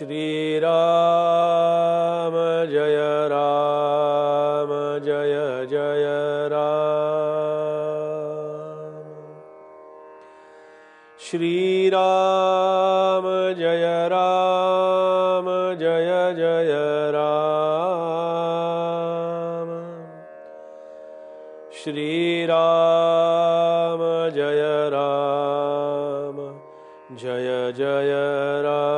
श्रीराम जय राम जय जय राम। श्रीराम जय राम जय जय राम। श्रीराम जय राम जय जय राम।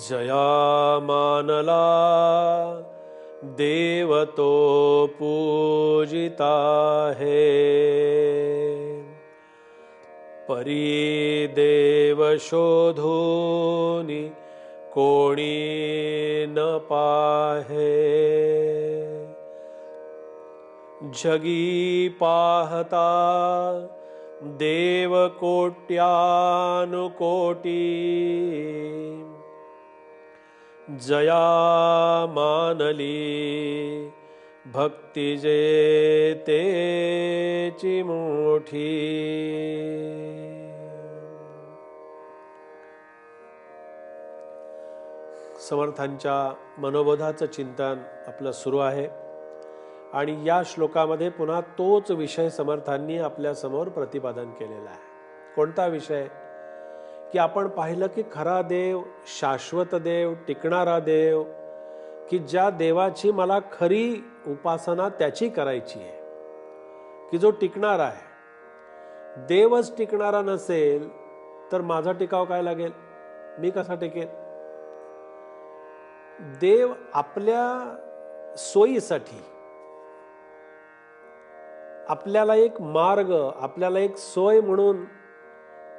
जया मानला देव तो पूजिता है, परी देव शोधूनि कोणी न पाहे। जगी पाहता देव कोट्यानुकोटी, जया मानली भक्ती जे तेची मोठी। समर्थांच्या मनोबोधाचं चिंतन आपलं सुरू आहे आणि या श्लोकामध्ये पुन्हा तोच विषय समर्थांनी आपल्या समोर प्रतिपादन केलेला आहे। कोणता विषय? की आपण पाहिलं की खरा देव, शाश्वत देव, टिकणारा देव, की ज्या देवाची मला खरी उपासना त्याची करायची आहे, की जो टिकणारा आहे। देवच टिकणारा नसेल तर माझा टिकाव काय लागेल? मी कसा टिकेन? देव आपल्या सोयीसाठी आपल्याला एक मार्ग, आपल्याला एक सोय म्हणून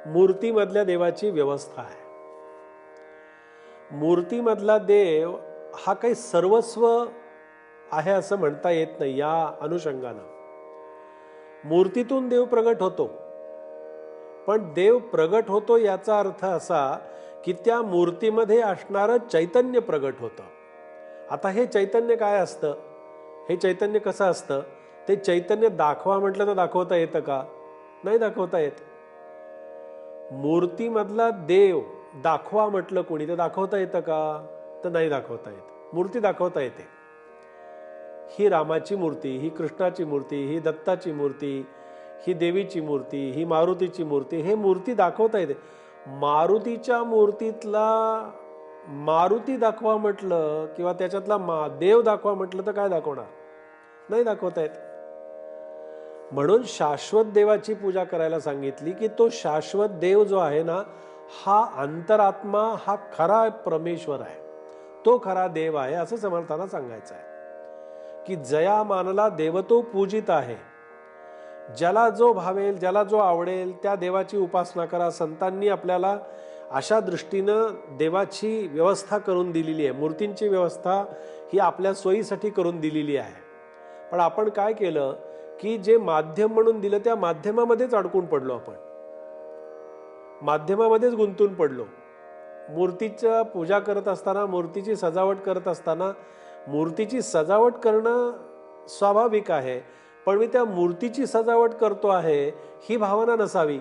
मूर्तीमधल्या देवाची व्यवस्था आहे। मूर्तीमधला देव हा काही सर्वस्व आहे असं म्हणता येत नाही। या अनुषंगानं मूर्तीतून देव प्रगट होतो, पण देव प्रगट होतो याचा अर्थ असा की त्या मूर्तीमध्ये असणारं चैतन्य प्रगट होतं। आता हे चैतन्य काय असतं? हे चैतन्य कसं असतं? ते चैतन्य दाखवा म्हटलं तर दाखवता येतं का? नाही दाखवता येत। मूर्तीमधला देव दाखवा म्हटलं कोणी तर दाखवता येतं का? तर नाही दाखवता येत। मूर्ती दाखवता येते। ही रामाची मूर्ती, ही कृष्णाची मूर्ती, ही दत्ताची मूर्ती, ही देवीची मूर्ती, ही मारुतीची मूर्ती, हे मूर्ती दाखवता येते। मारुतीच्या मूर्तीतला मारुती दाखवा म्हटलं किंवा त्याच्यातला देव दाखवा म्हटलं तर काय दाखवणार? नाही दाखवता येत। म्हणून शाश्वत देवाची पूजा करायला सांगितली की तो शाश्वत देव जो आहे ना, हा अंतरात्मा, हा खरा परमेश्वर आहे, तो खरा देव आहे असं समर्थांना सांगायचं आहे। की जया मानला देव तो पूजित आहे। ज्याला जो भावेल, ज्याला जो आवडेल त्या देवाची उपासना करा। संतांनी आपल्याला अशा दृष्टीनं देवाची व्यवस्था करून दिलेली आहे। मूर्तींची व्यवस्था ही आपल्या सोयीसाठी करून दिलेली आहे। पण आपण काय केलं की जे माध्यम म्हणून दिलं त्या माध्यमामध्येच अडकून पडलो। आपण माध्यमामध्येच गुंतून पडलो। मूर्तीची पूजा करत असताना, मूर्तीची सजावट करत असताना, मूर्तीची सजावट करणं स्वाभाविक आहे, पण मी त्या मूर्तीची सजावट करतो आहे ही भावना नसावी।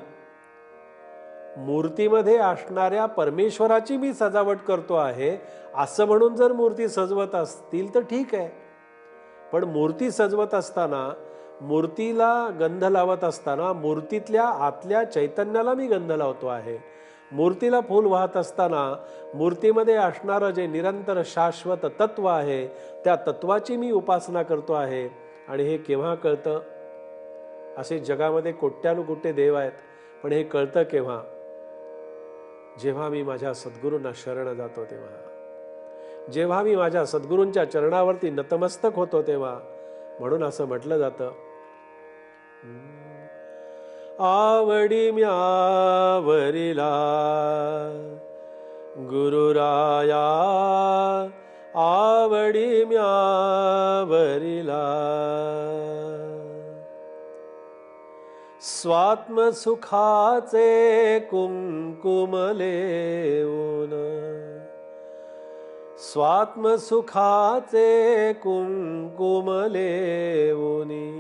मूर्तीमध्ये असणाऱ्या परमेश्वराची मी सजावट करतो आहे असं म्हणून जर मूर्ती सजवत असतील तर ठीक आहे, पण मूर्ती सजवत असताना, मूर्तीला गंध लावत असताना मूर्तीतल्या आतल्या चैतन्याला मी गंध लावतो आहे। मूर्तीला फूल वाहत असताना मूर्तीमध्ये असणारं जे निरंतर शाश्वत तत्व आहे त्या तत्वाची मी उपासना करतो आहे। आणि हे केव्हा कळतं? असे जगामध्ये कोट्यानुकोटी देव आहेत, पण हे कळतं केव्हा? जेव्हा मी माझ्या सद्गुरूंना शरण जातो तेव्हा, जेव्हा मी माझ्या सद्गुरूंच्या चरणावरती नतमस्तक होतो तेव्हा। म्हणून असं म्हटलं जातं, आवडी म्यावरिला गुरुराया, आवडी म्यावरिला स्वात्मसुखाचे कुंकुम लेऊन, स्वात्मसुखाचे कुंकुम लेऊनी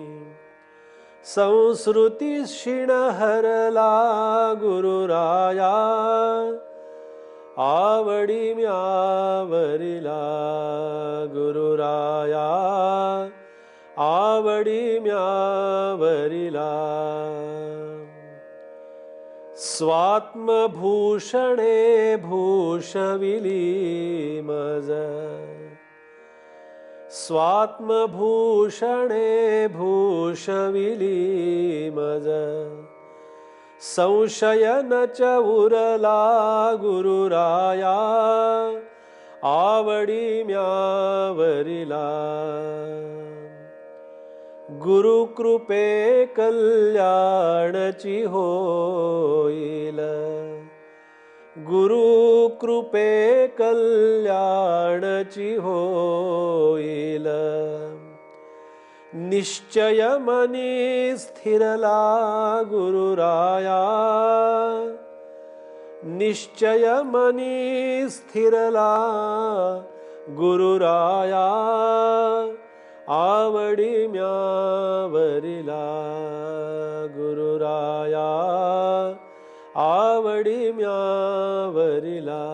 संस्कृती क्षीण हरला गुरुराया, आवडी म्यावरिला गुरुराया, आवडी म्यावरिला. स्वात्मभूषणे भूषविली मज, स्वात्मभूषणे भूषविली मज. संशय न च उरला गुरुराया, आवडी म्यावरिला. गुरुकृपे कल्याणची होईल, गुरुकृपे कल्याणची होईल. निश्चय मनी स्थिरला गुरुराया, निश्चय मनी स्थिरला गुरुराया, आवडी म्यावरिला गुरुराया, आवडी म्यावरिला.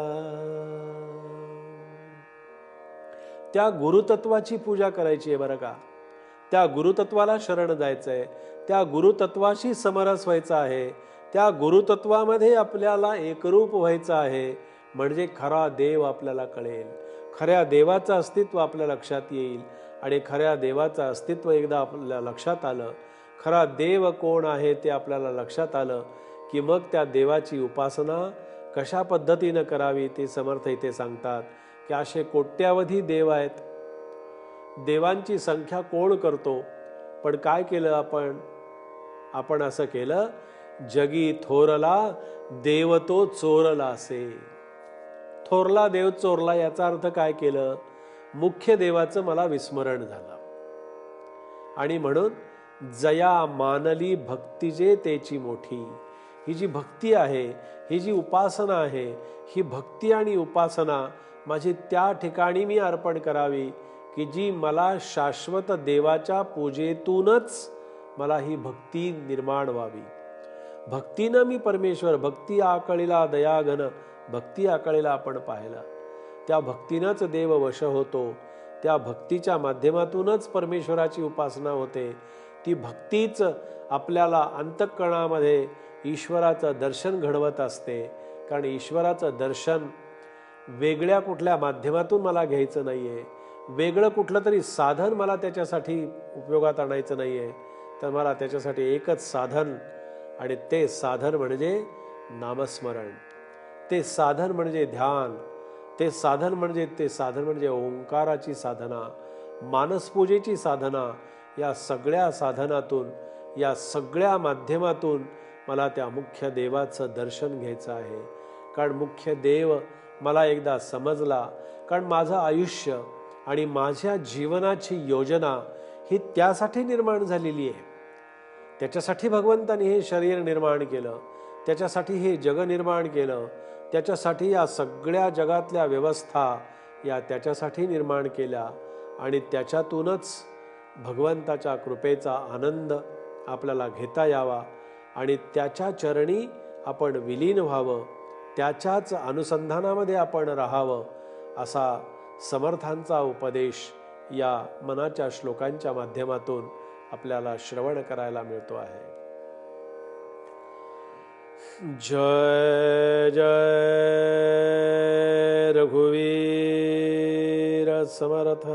त्या गुरुतत्वाची पूजा करायची आहे बरं का. त्या गुरुतत्वाला शरण जायचंय, त्या गुरुतत्वाशी समरस व्हायचं आहे, त्या गुरुतत्वामध्ये आपल्याला एकरूप व्हायचं आहे. म्हणजे खरा देव आपल्याला कळेल, खऱ्या देवाचं अस्तित्व आपल्या लक्षात येईल. आणि खऱ्या देवाचं अस्तित्व एकदा आपल्या लक्षात आलं, खरा देव कोण आहे ते आपल्याला लक्षात आलं की मग त्या देवाची उपासना कशा पद्धतीनं करावी ते समर्थ इथे सांगतात की असे कोट्यावधी देव आहेत. देवांची संख्या कोण करतो, पण काय केलं आपण असं केलं, जगी थोरला देव तो चोरला असे. थोरला देव चोरला याचा अर्थ काय केलं, मुख्य देवाचं मला विस्मरण झालं. आणि म्हणून जया मानली भक्ती जे तेची मोठी. ही जी भक्ती आहे, ही जी उपासना आहे, ही भक्ती आणि उपासना माझी त्या ठिकाणी मी अर्पण करावी की जी मला शाश्वत देवाच्या पूजेतूनच मला ही भक्ती निर्माण व्हावी. भक्तीनं मी परमेश्वर, भक्ती आकळीला दयाघन, भक्ती आकळीला आपण पाहिलं, त्या भक्तीनंच देव वश होतो. त्या भक्तीच्या माध्यमातूनच परमेश्वराची उपासना होते. ती भक्तीच आपल्याला अंतःकरणामध्ये ईश्वराचं दर्शन घडवत असते. कारण ईश्वराचं दर्शन वेगळ्या कुठल्या माध्यमातून मला घ्यायचं नाहीये, वेगळं कुठलं तरी साधन मला त्याच्यासाठी उपयोगात आणायचं नाहीये, तर मला त्याच्यासाठी एकच साधन, आणि ते साधन म्हणजे नामस्मरण, ते साधन म्हणजे ध्यान, ते साधन म्हणजे ओंकाराची साधना, मानसपूजेची साधना. या सगळ्या साधनातून, या सगळ्या माध्यमातून मला त्या मुख्य देवाचं दर्शन घ्यायचं आहे. कारण मुख्य देव मला एकदा समजला, कारण माझं आयुष्य आणि माझ्या जीवनाची योजना ही त्यासाठी निर्माण झालेली आहे. त्याच्यासाठी भगवंताने हे शरीर निर्माण केलं, त्याच्यासाठी हे जग निर्माण केलं, त्याच्यासाठी या सगळ्या जगातल्या व्यवस्था या त्याच्यासाठी निर्माण केल्या. आणि त्याच्यातूनच भगवंताच्या कृपेचा आनंद आपल्याला घेता यावा आणि त्याच्या चरणी आपण विलीन व्हावं, त्याच्याच अनुसंधानामध्ये आपण राहावं, असा समर्थांचा उपदेश या मनाच्या श्लोकांच्या माध्यमातून आपल्याला श्रवण करायला मिळतो आहे. जय जय रघुवीर समर्थ.